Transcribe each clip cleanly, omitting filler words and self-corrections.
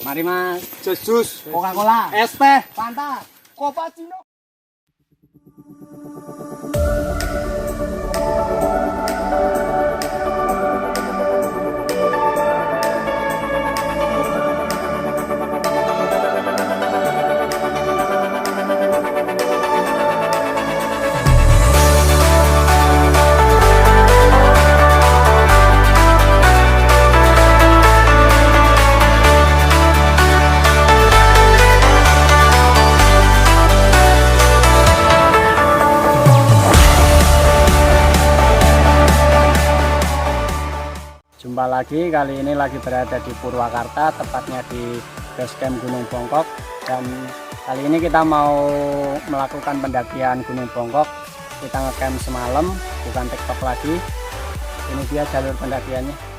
Mari Mas. Jus, Coca-Cola. es teh, Fanta. cappuccino. Jumpa lagi, kali ini lagi berada di Purwakarta, tepatnya di base camp Gunung Bongkok. Dan kali ini kita mau melakukan pendakian Gunung Bongkok. Kita ngecamp semalam, bukan TikTok lagi. Ini dia jalur pendakiannya.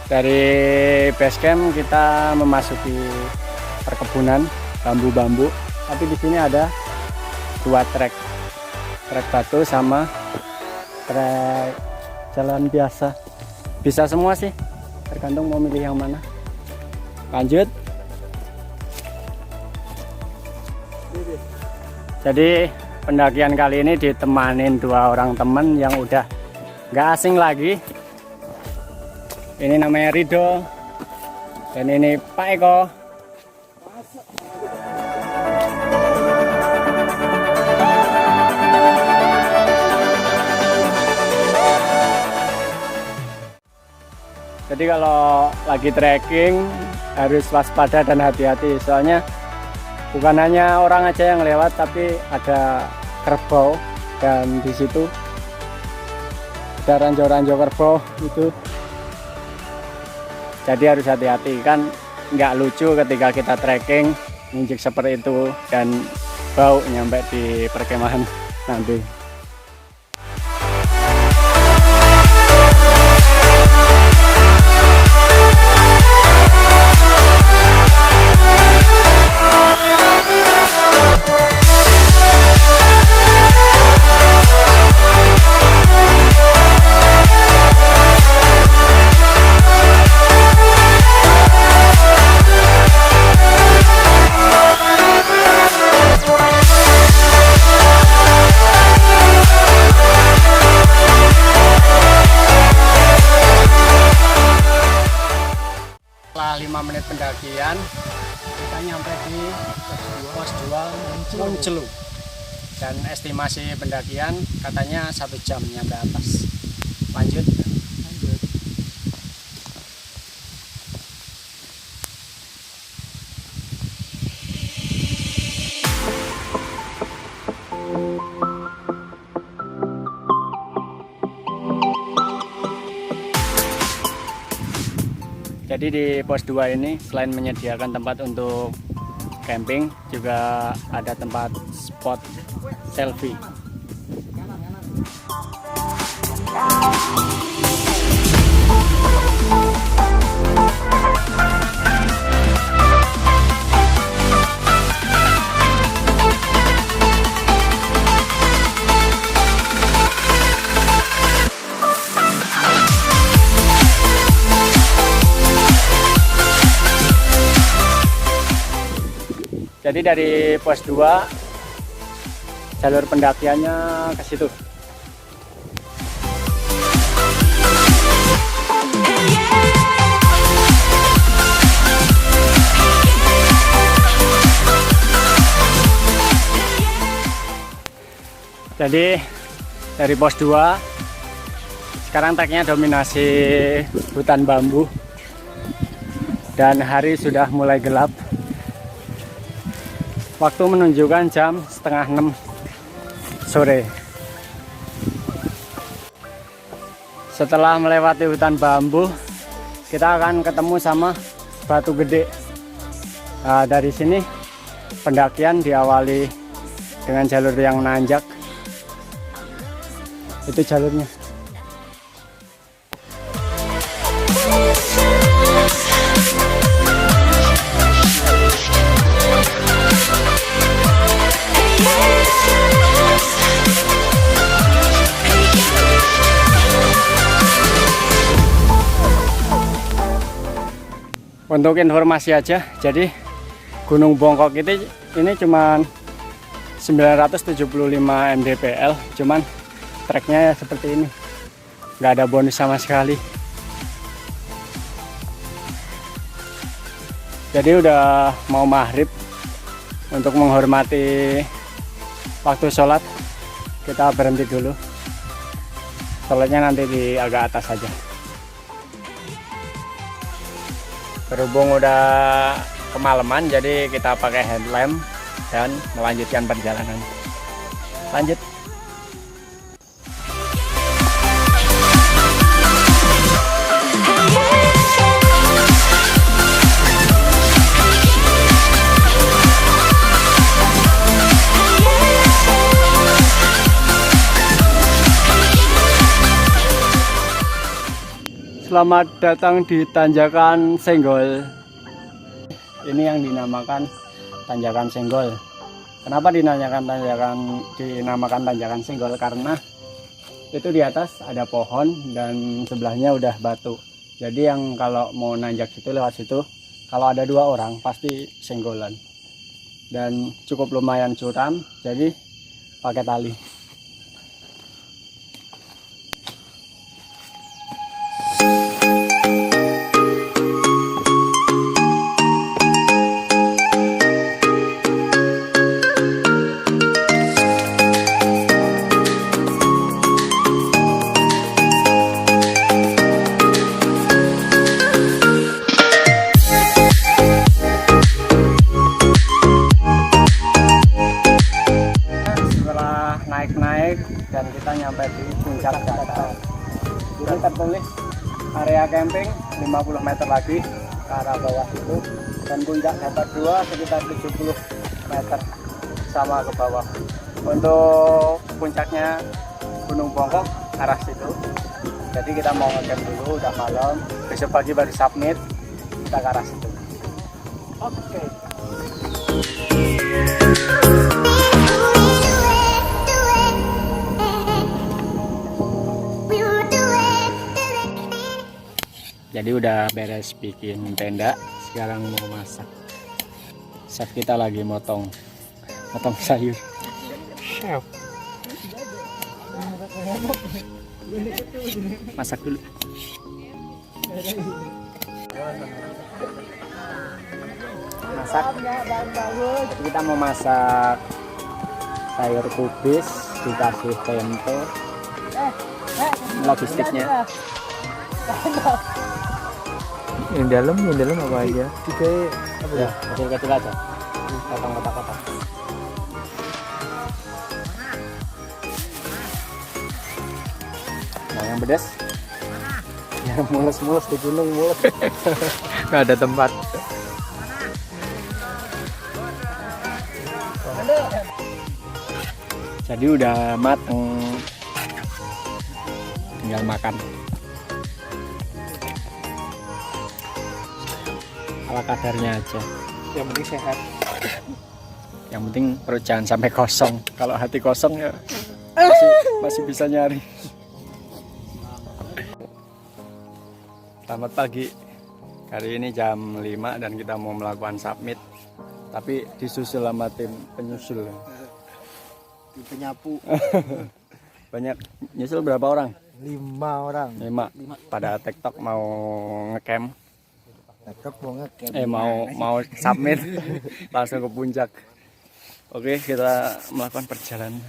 Dari base camp kita memasuki perkebunan bambu-bambu, tapi di sini ada dua trek batu sama trek jalan biasa. Bisa semua sih, tergantung mau milih yang mana. Lanjut. Jadi pendakian kali ini ditemanin dua orang teman yang udah nggak asing lagi. Ini namanya Rido dan ini Pak Eko. Jadi kalau lagi trekking harus waspada dan hati-hati, soalnya bukan hanya orang aja yang lewat, tapi ada kerbau, dan di situ ada ranjau-ranjau kerbau itu. Jadi harus hati-hati, kan nggak lucu ketika kita trekking nginjek seperti itu dan bau nyampe di perkemahan nanti. Setelah 5 menit pendakian, kita nyampe di pos 2 Muncelu. Dan estimasi pendakian katanya 1 jam nyampe atas. Lanjut. Jadi di pos 2 ini selain menyediakan tempat untuk camping, juga ada tempat spot selfie. Jadi dari pos 2 jalur pendakiannya ke situ. Jadi dari pos 2 sekarang treknya dominasi hutan bambu dan hari sudah mulai gelap. Waktu menunjukkan jam 5:30 sore. Setelah melewati hutan bambu, kita akan ketemu sama batu gede. Nah, dari sini pendakian diawali dengan jalur yang menanjak. Itu jalurnya. Untuk informasi aja, jadi Gunung Bongkok ini cuman 975 mdpl, cuman treknya ya seperti ini, nggak ada bonus sama sekali. Jadi udah mau maghrib, untuk menghormati waktu sholat kita berhenti dulu. Sholatnya nanti di agak atas saja. Berhubung udah kemalaman, jadi kita pakai headlamp dan melanjutkan perjalanan. Lanjut. Selamat datang di Tanjakan Senggol. Ini yang dinamakan Tanjakan Senggol. Kenapa dinamakan Tanjakan Senggol? Karena itu di atas ada pohon dan sebelahnya udah batu. Jadi yang kalau mau nanjak situ lewat situ, kalau ada 2 orang pasti senggolan. Dan cukup lumayan curam, jadi pakai tali. Naik dan kita nyampe di puncak data. Jadi tertulis area camping 50 meter lagi ke arah bawah itu, dan puncak data 2 sekitar 70 meter sama ke bawah. Untuk puncaknya Gunung Bongkok arah situ. Jadi kita mau ngecamp dulu, udah malam, besok pagi baru submit, kita ke arah situ. Oke. Jadi udah beres bikin tenda, sekarang mau masak. Chef kita lagi motong sayur. Chef. Masak dulu. Masak. Kita mau masak sayur kubis, dikasih tempe. Logistiknya. Yang dalam apa aja? Tiga apa ya? Kecil-kecil aja. Potong kotak-kotak. Nah, yang pedas. Ya mulus-mulus di gunung mulus. Nggak ada tempat. Jadi udah mateng. Tinggal makan. Ala kadarnya aja. Yang penting sehat. Yang penting perut jangan sampai kosong. Kalau hati kosong ya masih bisa nyari. Selamat pagi. Hari ini jam 5 dan kita mau melakukan submit. Tapi disusul sama tim penyusul. Tim penyapu. Banyak. Nyusul berapa orang? 5 orang. 5. Pada TikTok mau ngecamp. TikTok mau ngecamp. Mau submit. Langsung ke puncak. Oke, kita melakukan perjalanan.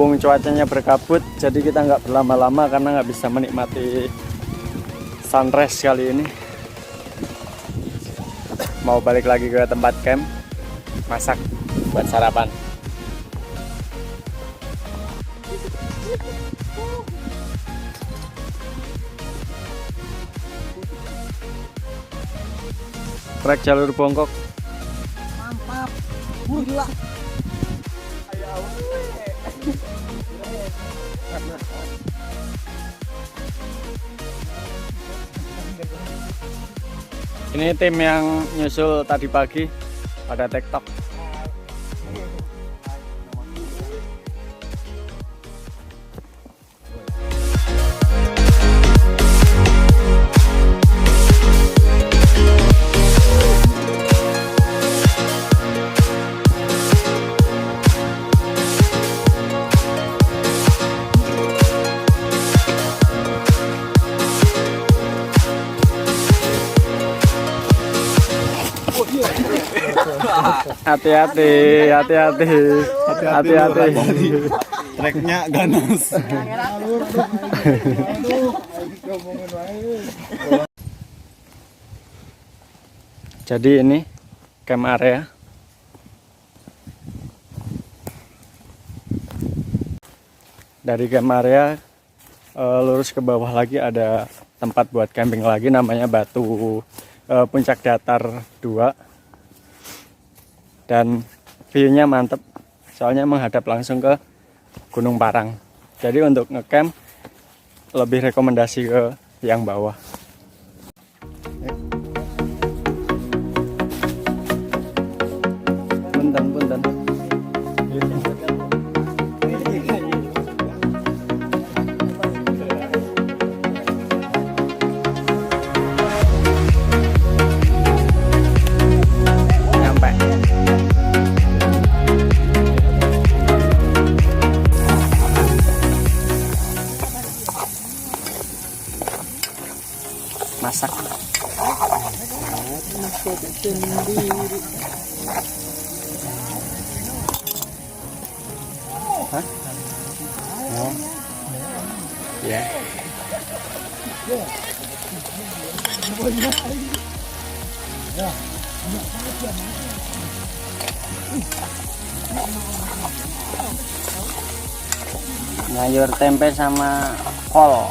berhubung cuacanya berkabut, jadi kita nggak berlama-lama karena nggak bisa menikmati sunrise kali ini. Mau balik lagi ke tempat camp, masak buat sarapan. Trek jalur bongkok. Mantap. Gila. Ini tim yang nyusul tadi pagi pada TikTok. Hati-hati, hati-hati, hati-hati. Treknya ganas. Jadi ini camp area. Dari camp area lurus ke bawah lagi ada tempat buat camping lagi, namanya Batu Puncak Datar 2. Dan view-nya mantep, soalnya menghadap langsung ke Gunung Parang. Jadi untuk ngecamp lebih rekomendasi ke yang bawah. Punten. Nyampe. Masak. Hah? Oh. Ya. Sayur tempe sama kol.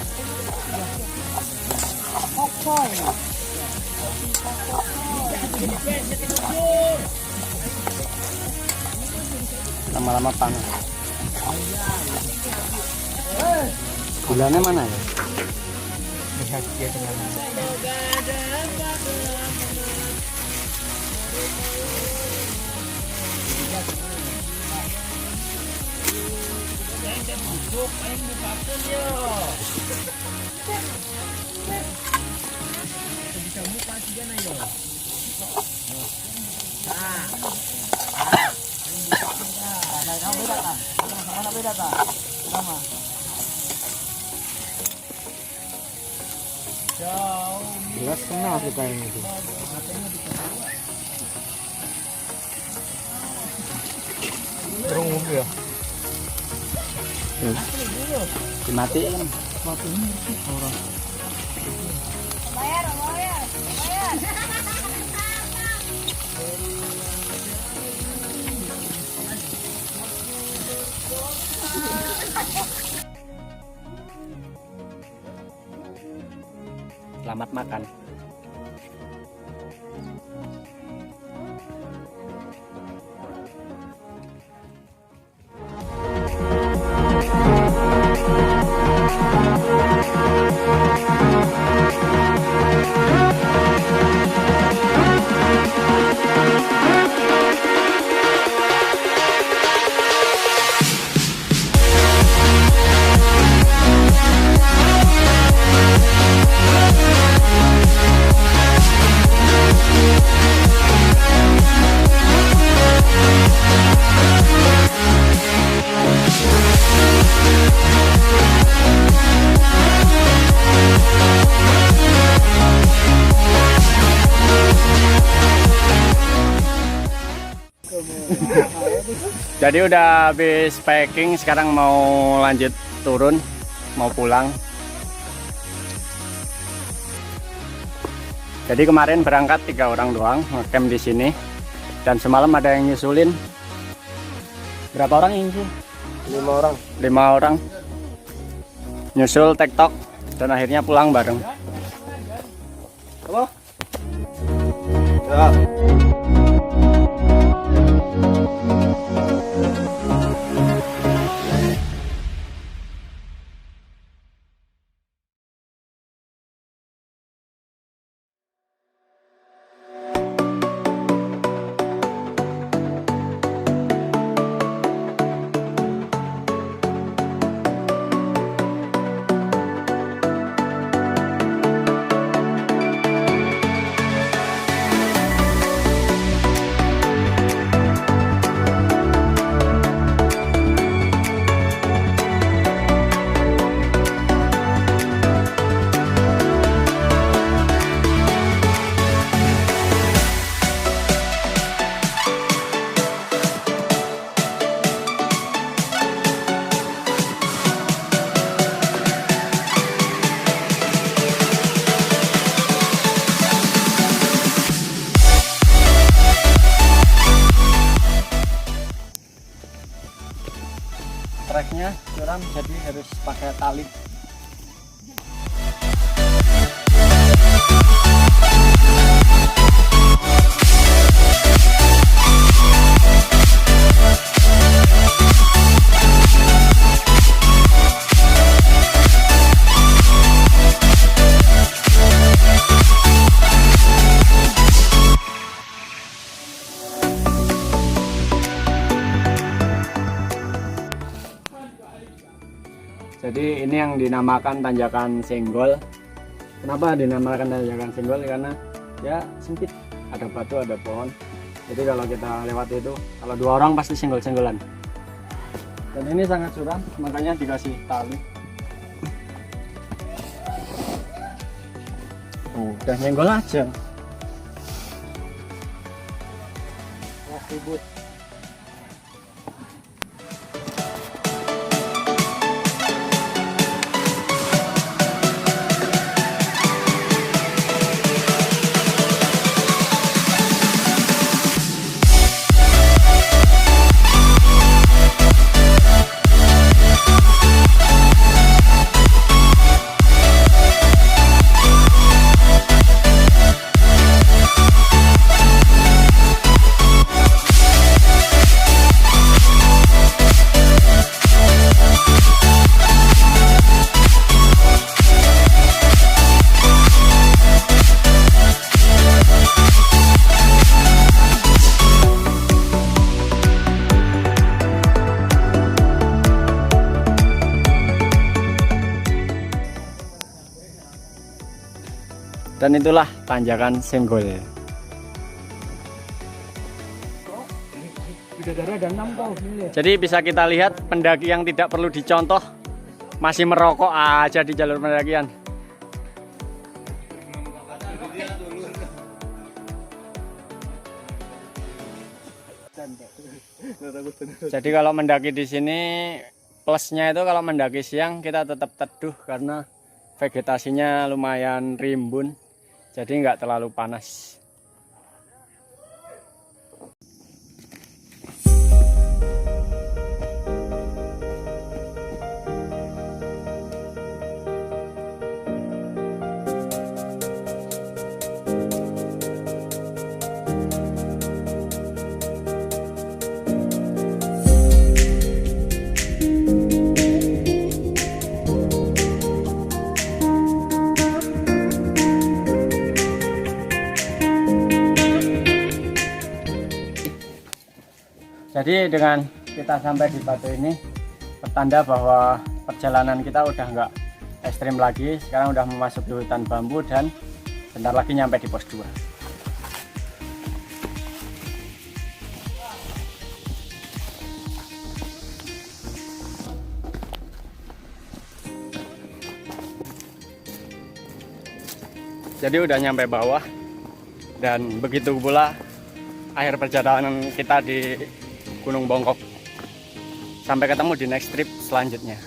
Lama-lama panas. Gulanya mana ya? Lihat dia dengan jelas kenal kita yang itu. Terung ya. Dimatiin. Orang. Bayar. Selamat makan. Jadi udah habis packing, sekarang mau lanjut turun, mau pulang. Jadi kemarin berangkat 3 orang doang ngecamp di sini, dan semalam ada yang nyusulin. Berapa orang ini sih? 5 orang. 5 orang nyusul tektok dan akhirnya pulang bareng. Halo? Ya. Treknya curam, jadi harus pakai tali. Jadi ini yang dinamakan tanjakan senggol. Kenapa dinamakan tanjakan senggol? Karena ya sempit, ada batu, ada pohon. Jadi kalau kita lewat itu, kalau 2 orang pasti senggol-senggolan. Dan ini sangat curam, makanya dikasih tali. Udah nyenggol aja. Wah, ribut. Dan itulah tanjakan senggol. Jadi bisa kita lihat pendaki yang tidak perlu dicontoh masih merokok aja di jalur pendakian. Jadi kalau mendaki di sini plusnya itu kalau mendaki siang kita tetap teduh karena vegetasinya lumayan rimbun. Jadi nggak terlalu panas. Jadi dengan kita sampai di batu ini pertanda bahwa perjalanan kita udah nggak ekstrim lagi. Sekarang udah memasuki hutan bambu dan bentar lagi nyampe di pos 2. Jadi udah nyampe bawah, dan begitu pula akhir perjalanan kita di Gunung Bongkok. Sampai ketemu di next trip selanjutnya.